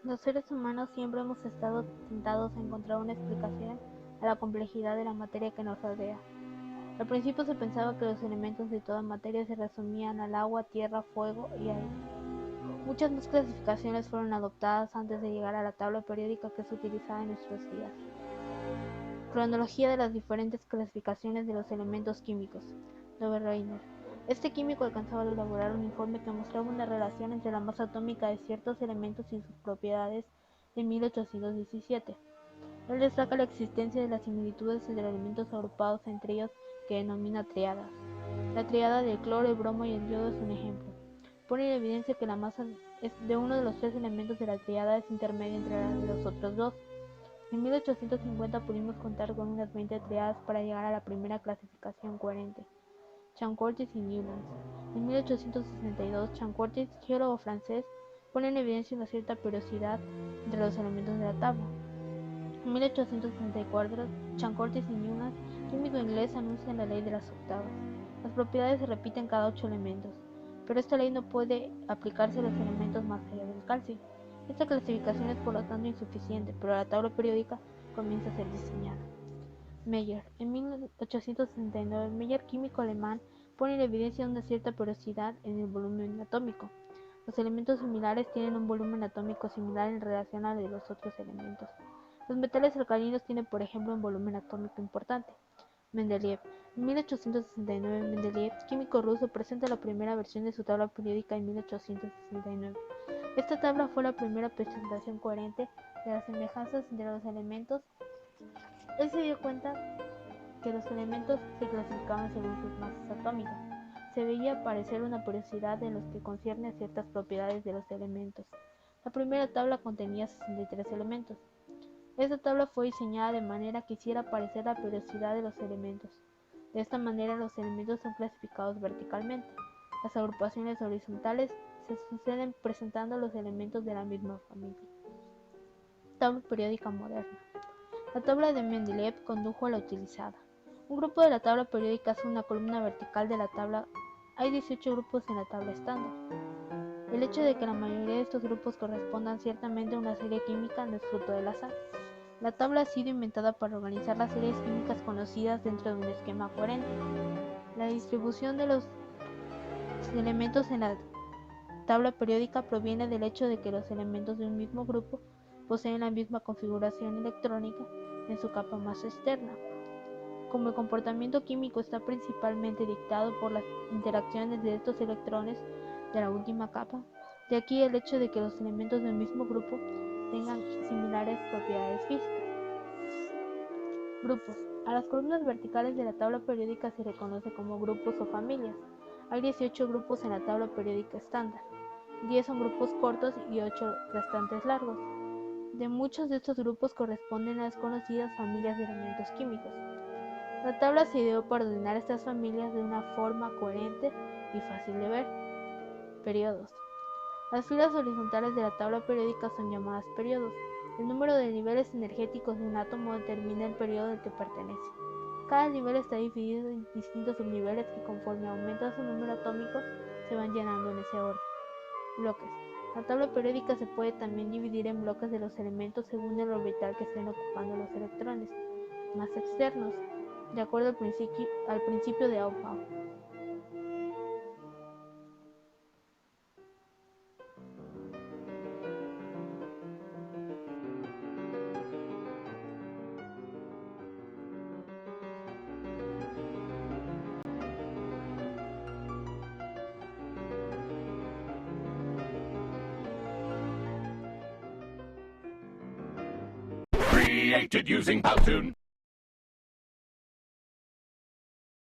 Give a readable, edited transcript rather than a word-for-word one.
Los seres humanos siempre hemos estado tentados a encontrar una explicación a la complejidad de la materia que nos rodea. Al principio se pensaba que los elementos de toda materia se resumían al agua, tierra, fuego y aire. Muchas más clasificaciones fueron adoptadas antes de llegar a la tabla periódica que se utiliza en nuestros días. Cronología de las diferentes clasificaciones de los elementos químicos. Loewe-Reiner. Este químico alcanzó a elaborar un informe que mostraba una relación entre la masa atómica de ciertos elementos y sus propiedades en 1817. Él destaca la existencia de las similitudes entre elementos agrupados entre ellos que denomina triadas. La triada del cloro, el bromo y el yodo es un ejemplo. Pone en evidencia que la masa de uno de los tres elementos de la triada es intermedia entre la de los otros dos. En 1850 pudimos contar con unas 20 triadas para llegar a la primera clasificación coherente. Chancortis y Newlands. En 1862, Chancortis, geólogo francés, pone en evidencia una cierta periodicidad entre los elementos de la tabla. En 1864, Chancortis y Newlands, químico inglés, anuncian la ley de las octavas. Las propiedades se repiten cada 8 elementos, pero esta ley no puede aplicarse a los elementos más allá del calcio. Esta clasificación es por lo tanto insuficiente, pero la tabla periódica comienza a ser diseñada. Meyer. En 1869, Meyer, químico alemán, pone en evidencia una cierta periodicidad en el volumen atómico. Los elementos similares tienen un volumen atómico similar en relación al de los otros elementos. Los metales alcalinos tienen, por ejemplo, un volumen atómico importante. Mendeleev. En 1869, Mendeleev, químico ruso, presenta la primera versión de su tabla periódica en 1869. Esta tabla fue la primera presentación coherente de las semejanzas entre los elementos. Él se dio cuenta que los elementos se clasificaban según sus masas atómicas. Se veía aparecer una periodicidad en los que concierne a ciertas propiedades de los elementos. La primera tabla contenía 63 elementos. Esta tabla fue diseñada de manera que hiciera aparecer la periodicidad de los elementos. De esta manera los elementos son clasificados verticalmente. Las agrupaciones horizontales se suceden presentando los elementos de la misma familia. Tabla periódica moderna. La tabla de Mendeleev condujo a la utilizada. Un grupo de la tabla periódica es una columna vertical de la tabla. Hay 18 grupos en la tabla estándar. El hecho de que la mayoría de estos grupos correspondan ciertamente a una serie química no es fruto del azar. La tabla ha sido inventada para organizar las series químicas conocidas dentro de un esquema coherente. La distribución de los elementos en la tabla periódica proviene del hecho de que los elementos de un mismo grupo poseen la misma configuración electrónica en su capa más externa. Como el comportamiento químico está principalmente dictado por las interacciones de estos electrones de la última capa, de aquí el hecho de que los elementos del mismo grupo tengan similares propiedades físicas. Grupos. A las columnas verticales de la tabla periódica se le conoce como grupos o familias. Hay 18 grupos en la tabla periódica estándar. 10 son grupos cortos y 8 restantes largos. De muchos de estos grupos corresponden a las conocidas familias de elementos químicos. La tabla se ideó para ordenar estas familias de una forma coherente y fácil de ver. Periodos. Las filas horizontales de la tabla periódica son llamadas periodos. El número de niveles energéticos de un átomo determina el periodo al que pertenece. Cada nivel está dividido en distintos subniveles que conforme aumenta su número atómico se van llenando en ese orden. Bloques. La tabla periódica se puede también dividir en bloques de los elementos según el orbital que estén ocupando los electrones más externos, de acuerdo al principio de Aufbau. Created using Powtoon.